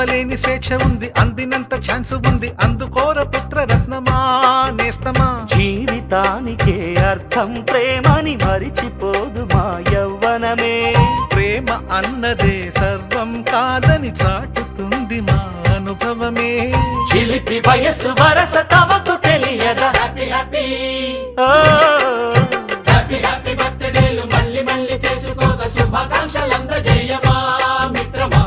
ఆపలేని స్వేచ్ఛ ఉంది, అందినంత ఛాన్స్ ఉంది, అందుకోర పుత్ర రత్నమా నేస్తమా. జీవితానికే అర్థం ప్రేమని మరిచిపోదు మా యవ్వనమే. ప్రేమ అన్నదే సర్వం కాదని చాటుతుంది మా అనుభవమే. చిలిపి వయసు వరస తమకు తెలియదా. హ్యాపీ హ్యాపీ హ్యాపీ హ్యాపీ బర్త్డేలు మళ్ళీ మళ్ళీ చేసుకోగా శుభాకాంక్షలందజేయమా మిత్రమా.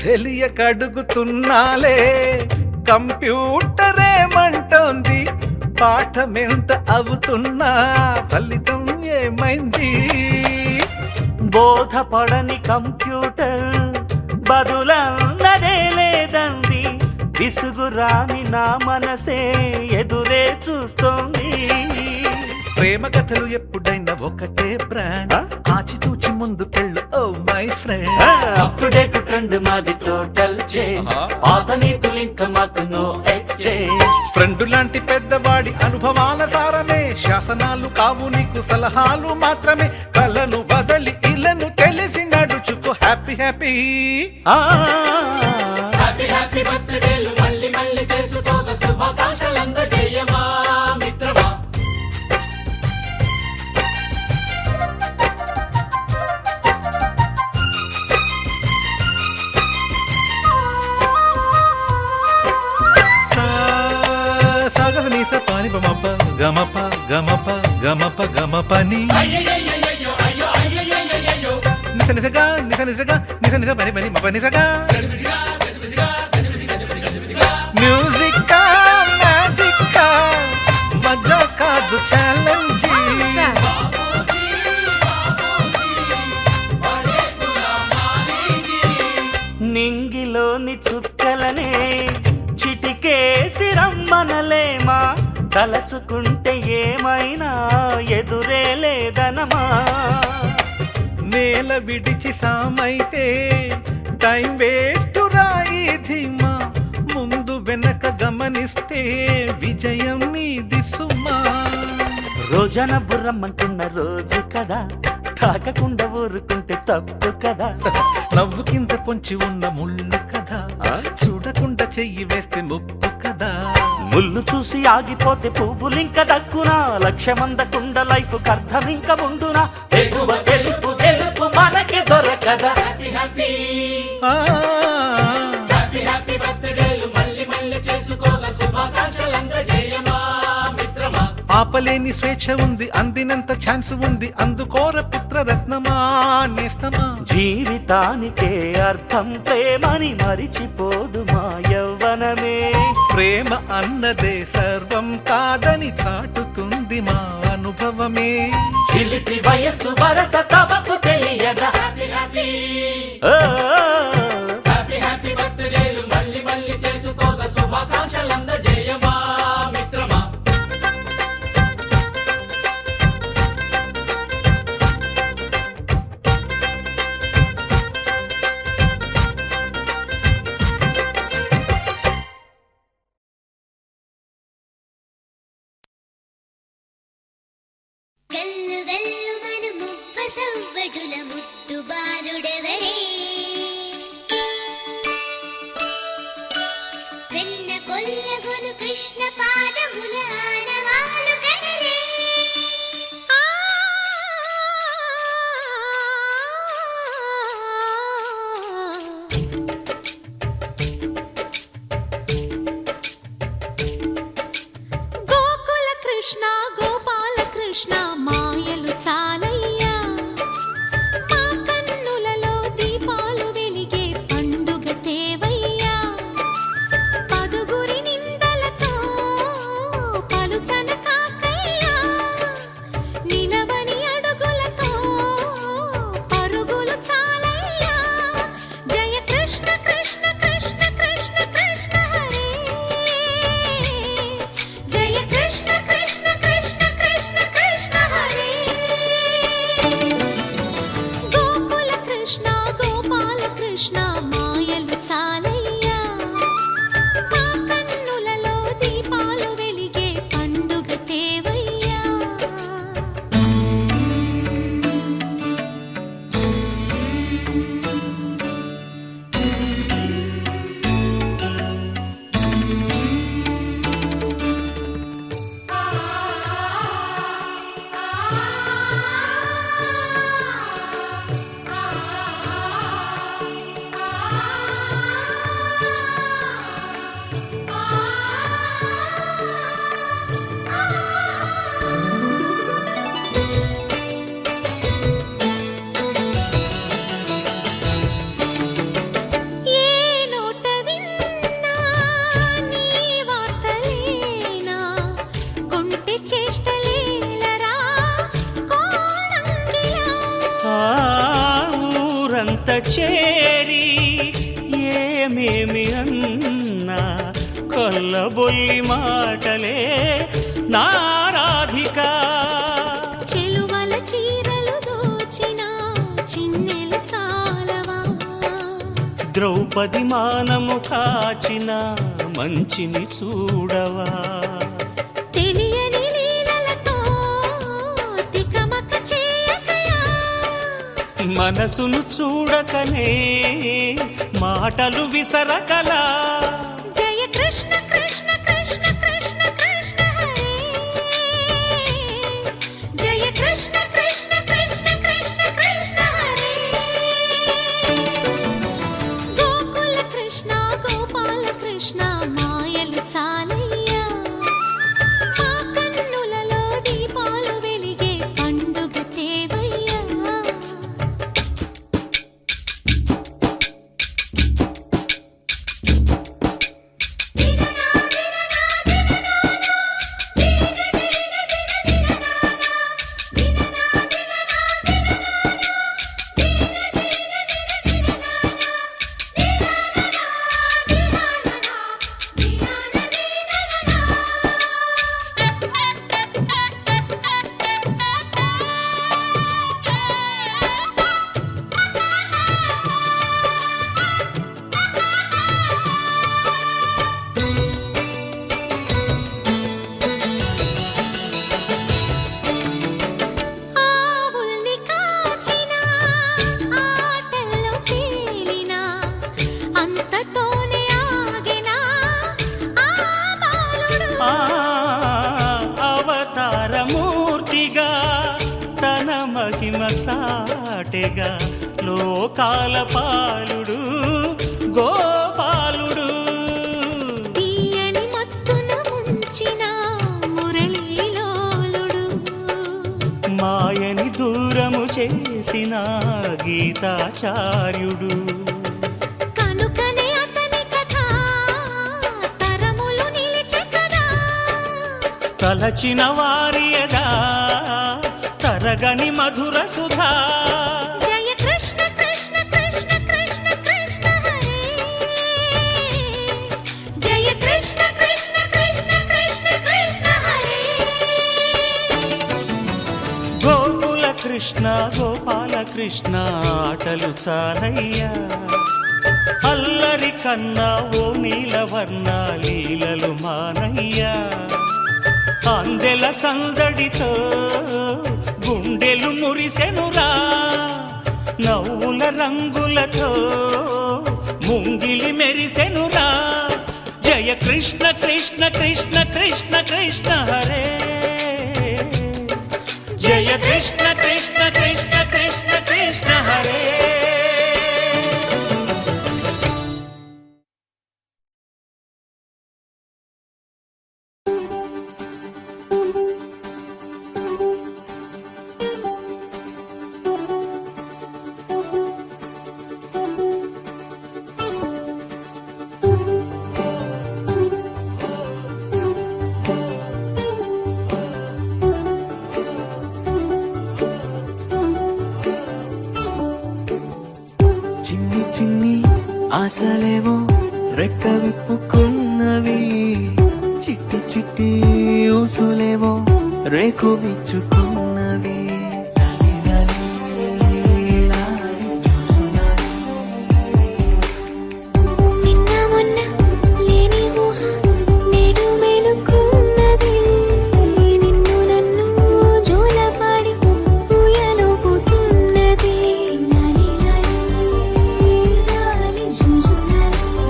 తెలియకడుగుతున్నాలే కంప్యూటర్ ఏమంటోంది, పాఠమెంత అవుతున్నా ఫలితం ఏమైంది. బోధపడని కంప్యూటర్ బదులన్నదే లేదంది, విసుగురాని నా మనసే ఎదురే చూస్తోంది. ప్రేమ కథలు ఎప్పుడైనా ఒకటే బ్రాండ్, ఆచితూచి ముందుకెళ్ళు oh my friend. Up to date trend మాది టోటల్ చేంజ్, పాత నీతులు ఇంకా మాకు నో ఎక్స్చేంజ్. ఫ్రెండ్ లాంటి పెద్దవాడి అనుభవాల సారమే, శాసనాలు కావు నీకు సలహాలు మాత్రమే. కలను బదలి ఇలను తెలిసి నడుచుకో హ్యాపీ హ్యాపీ హ్యాపీ హ్యాపీ బర్త్డేలు మళ్ళీ మళ్ళీ చేసుకోగా శుభాకాంక్షలందజేయమా మిత్రమా. పాని బమప గమప గమప గమప గమపని నిస నిసగా నిస నిసగా నిస నిస పని పని మప నిసగా. మ్యూజిక్ మ్యాజిక్ మజా కాదు ఛాలెంజ్. నింగిలోని చుక్కలనే చిటికేసి రమ్మనలేమా, తలచుకుంటే ఏమైనా ఎదురే లేదనమా. నేల విడిచి సామైతే టైం వేస్ట్ రాయి ధీమా, ముందు వెనక గమనిస్తే విజయం నీది సుమా. రోజన బుర్రమ్మంటున్న రోజు కదా, తాకకుండా ఊరుకుంటే తప్పు కదా. నవ్వు కింద పొంచి ఉన్న ముళ్ళు కదా, చూడకుండా చెయ్యి వేస్తే ముప్పు కదా. ముళ్ళు చూసి ఆగిపోతే పువ్వులింక దక్కునా, లక్ష్యమందకుండ లైఫ్ అర్థం ఇంక ఉండునా. ఎగువ గెలుపు గెలుపు మనకి దొరకదా. హ్యాపీ హ్యాపీ హ్యాపీ హ్యాపీ బర్త్డేలు మళ్ళీ మళ్ళీ చేసుకోగా శుభాకాంక్షలందజేయమా మిత్రమా. ఆపలేని స్వేచ్ఛ ఉంది, అందినంత ఛాన్స్ ఉంది, అందుకోర పుత్ర రత్నమా నేస్తమా. జీవితానికే అర్థం ప్రేమని మరిచిపోదు మా యవ్వనమే. ప్రేమ అన్నదే సర్వం కాదని చాటుతుంది మా అనుభవమే. చిలిపి వయసు వరస తమకు తెలియదా. హ్యాపీ హ్యాపీ హ్యాపీ హ్యాపీ బర్త్డేలు మళ్ళీ మళ్ళీ చేసుకోగా శుభాకాంక్షలందజేయమా మిత్రమా. గల్లు గల్లు మను మువ్వ సవ్వడుల ముద్దు బాలుడెవరే. కృష్ణ కృష్ణ కృష్ణ కృష్ణ కృష్ణ హరే జయ కృష్ణ కృష్ణ కృష్ణ కృష్ణ కృష్ణ హరే గోకుల కృష్ణ గోపాల కృష్ణ మాయలు చాలయ్యా మా కన్నులలో దీపాలు వెలిగే పండుగ తేవయ్యా ఏ నోట విన్నా నీ వార్తలేనా కొంటె చేష్టలేలరా కోణంగిలా ఆ ఊరంత చేరి ఏమేమి అన్నా కొల్లబొల్లి మాటలే నారాధిక చెలువల చీరలు దోచిన చిన్నెలు చాలవా ద్రౌపది మానము కాచిన మంచిని చూడవా తెలియని లీలలతో తికమక చేయకయా మనసును చూడకనే మాటలు విసరకలా జయ కృష్ణ కృష్ణ కృష్ణ కృష్ణ కృష్ణ హరే జయ కృష్ణ కృష్ణ కృష్ణ కృష్ణ కృష్ణ హరే గోకుల కృష్ణ గోపాల కృష్ణ మాయలు చాలయ్యా మా కన్నులలో దీపాలు వెలిగే పండుగ తేవయ్యా ఆవుల్ని కాచిన ఆటల్లో తేలిన అంతతోనే ఆగిన ఆ బాలుడు ఆ అవతారమూర్తిగా తన మహిమ సాటెగా లోకాల పాలుడు గోపాలుడు తీయని మత్తున ముంచిన మురళీలోలుడు మాయని దూరము చేసిన గీతాచార్యుడు కనుకనే అతని కథ తరములు నిలిచె కదా తలచిన వారియదా తరగని మధుర సుధా జయ కృష్ణ కృష్ణ కృష్ణ కృష్ణ కృష్ణ హరే జయ కృష్ణ కృష్ణ కృష్ణ కృష్ణ కృష్ణ హరే గోకుల కృష్ణ గోపాల కృష్ణ ఆటలు చాలయ్యా అల్లరి కన్నా ఓ నీలవర్ణ లీలలు మానయ్యా అందెల సందడితో గుండెలు మురిసెనురా నవ్వుల రంగులతో ముంగిలి మెరిసెనురా జయ కృష్ణ కృష్ణ కృష్ణ కృష్ణ కృష్ణ హరే జయ కృష్ణ కృష్ణ కృష్ణ కృష్ణ కృష్ణ హరే ఆశలేవో రెక్క విప్పుకున్నవి, చిట్టి చిట్టి ఊసులేవో రేకు విచ్చుకున్నవి. నిన్న మొన్న లేని ఊహ నేడు మేలుకున్నది, నిన్ను నన్ను జోలపాడి ఊయలుపుతున్నది. లాలి లాలి లాలి జుజులాలి.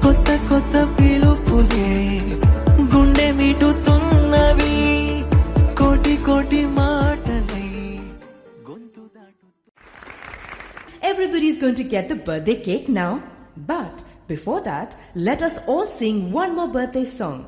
కొత్త కొత్త పిలుపులే గుండె మిటుతున్నవి, కోటి కోటి మాటలై గొంతు దాటు. Everybody is going to get the birthday cake now. But before that, let us all sing one more birthday song.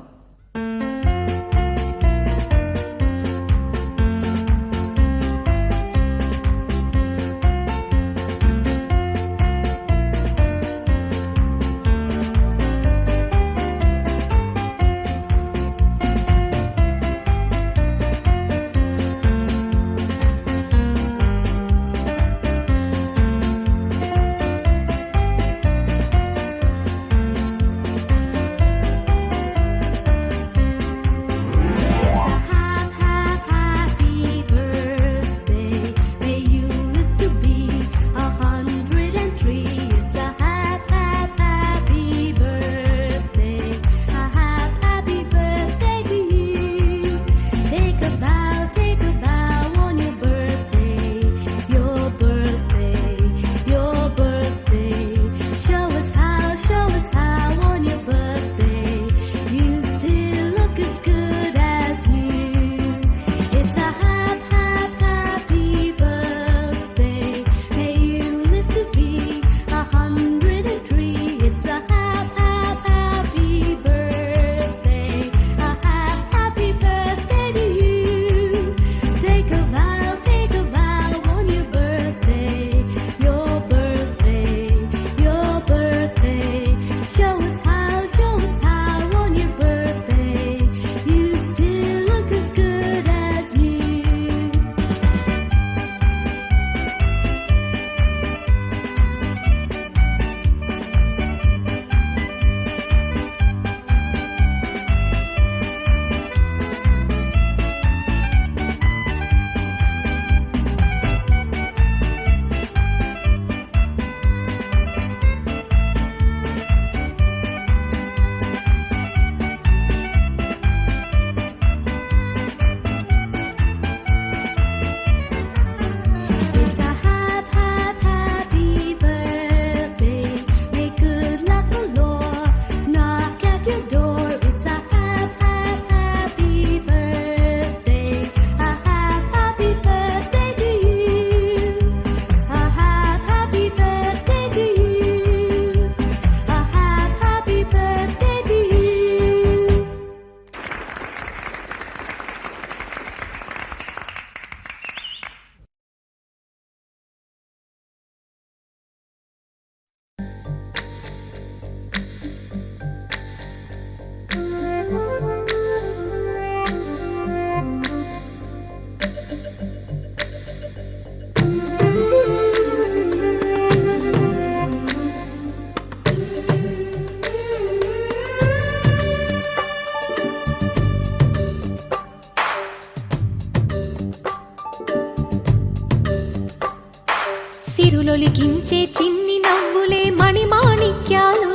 సిరులొలికించే చిన్ని నవ్వులే మణిమాణిక్యాలు,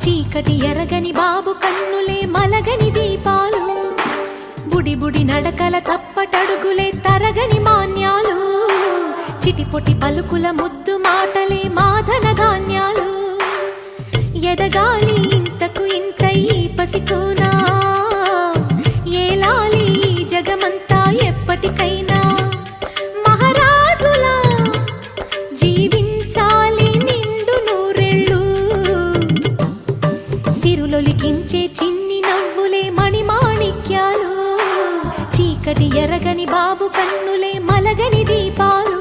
చీకటి ఎరగని బాబు కన్నులే మలగని దీపాలు, బుడి బుడి నడకల తప్పటడుగులే తరగని మాన్యాలు, చిటిపొటి పలుకుల ముద్దు మాటలే మాధన ధాన్యాలు. ఎదగాలి ఇంతకు ఇంత ఈ పసికోనా, ఏలాలి ఈ జగమంతా ఎప్పటికైనా, మహారాజులా జీవించాలి నిండు నూరెళ్ళు. సిరులొలికించే చిన్ని నవ్వులే మణిమాణిక్యాలు, చీకటి ఎరగని బాబు కన్నులే మలగని దీపాలు.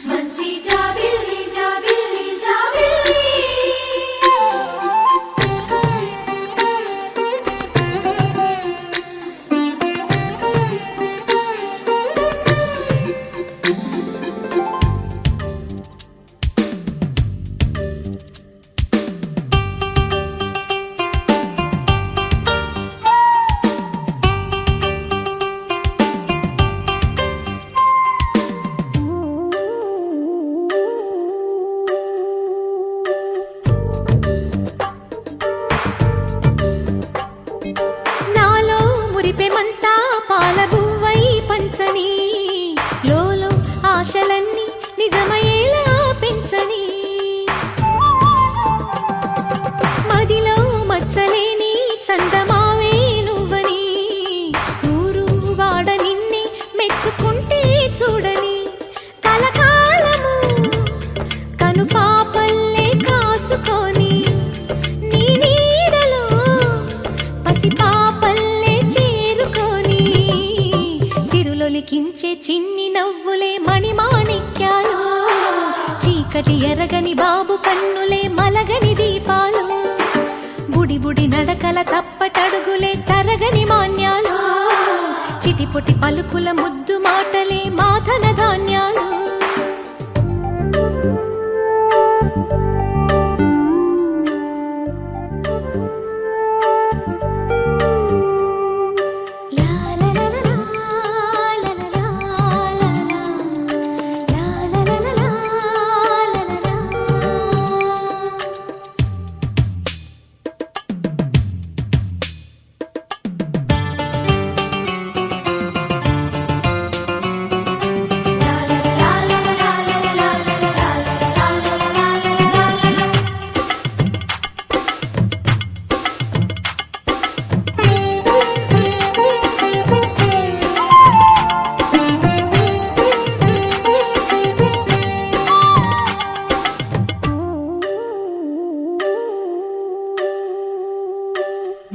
మంచి జాబిల్లి జాబిల్లి జాబిల్లి ఆశలన్నీ నిజమయ్యేలా పెంచని మదిలో మచ్చలేని చందమావే నువ్వని ఊరు వాడ నిన్నే మెచ్చుకుంటే చూడని కలకాలము కను పాపల్లే కాసుకొని నీ నీడలో పసి పాపల్లే చేరుకొని సిరులొలికించే చిన్ని నవ్వులే మణిమాణిక్యాలు చీకటి ఎరగని బాబు కన్నులే మలగని దీపాలు బుడి బుడి నడకల తప్పటడుగులే తరగని మాన్యాలు చిటిపొటి పలుకుల ముద్దు మాటలే మాధన ధాన్యాలు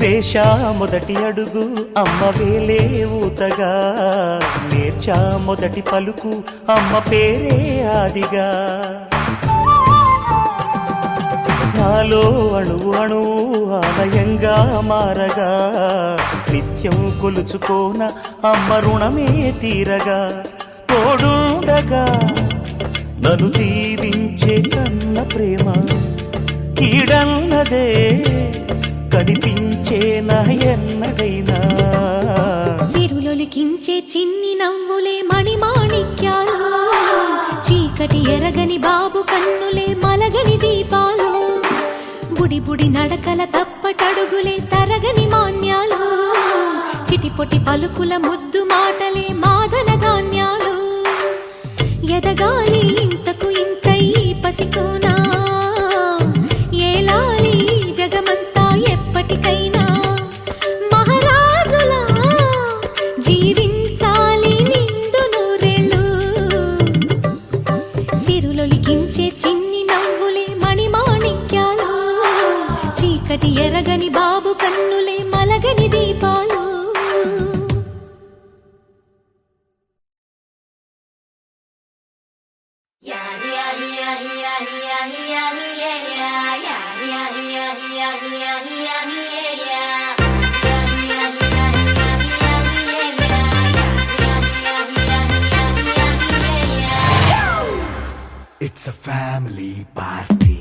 వేశా మొదటి అడుగు అమ్మ వేలే ఊతగా నేర్చా మొదటి పలుకు అమ్మ పేరే ఆదిగా నాలో అణువు అణువు ఆలయంగా మారగా నిత్యం కొలుచుకోన అమ్మ రుణమే తీరగా తోడుండగా నన్ను దీవించే కన్న ప్రేమ కీడన్నదే కనిపించే నా ఎన్నడైనా సిరులొలికించే చిన్ని నవ్వులే మణిమాణిక్యాలు చీకటి ఎరగని బాబు కన్నులే మలగని దీపాలు బుడి బుడి నడకల తప్పటడుగులే తరగని మాన్యాలు చిటిపొటి పలుకుల ముద్దు మాటలే మాధన ధాన్యాలు ఎదగాలి ఇంతకు ఇంత ఈ పసికోనా ఏలాలి జగమంతా ఎప్పటికైనా మహారాజులా జీవించాలి నిండు నూరేళ్ళు సిరులొలికించే చిన్ని నవ్వులే మణిమాణిక్యాలు చీకటి ఎరగని బాబు కన్నులే మలగని దీపాలు It's a family party.